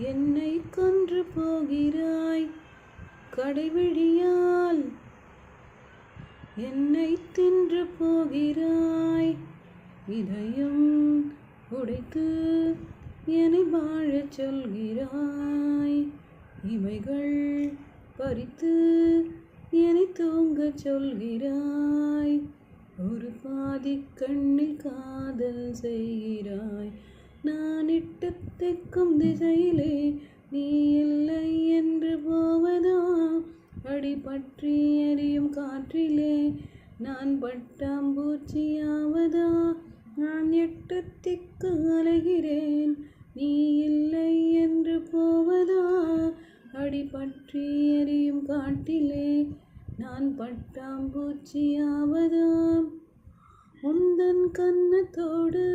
என்னை கொன்று போகிறாய் கடைவிழியால், என்னை தின்று போகிறாய். இதயம் உடைத்து என்னை வாழச் சொல்கிறாய். இமைகள் பறித்து என்னை தூங்கச் சொல்கிறாய். ஒரு பாதி கண்ணில் காதல் செய்கிறாய். நான் இட்டு தைக்கும் திசையிலே நீ இல்லை என்று போவதா? அடிபற்றி எரியும் காற்றிலே நான் பட்டாம்பூச்சியாவதா? நான் 8 திக்கு அலைகிறேன், நீ இல்லை என்று போவதா? அடிபற்றி எரியும் காட்டிலே நான் பட்டாம்பூச்சியாவதா? உந்தன் கன்னத்தோடு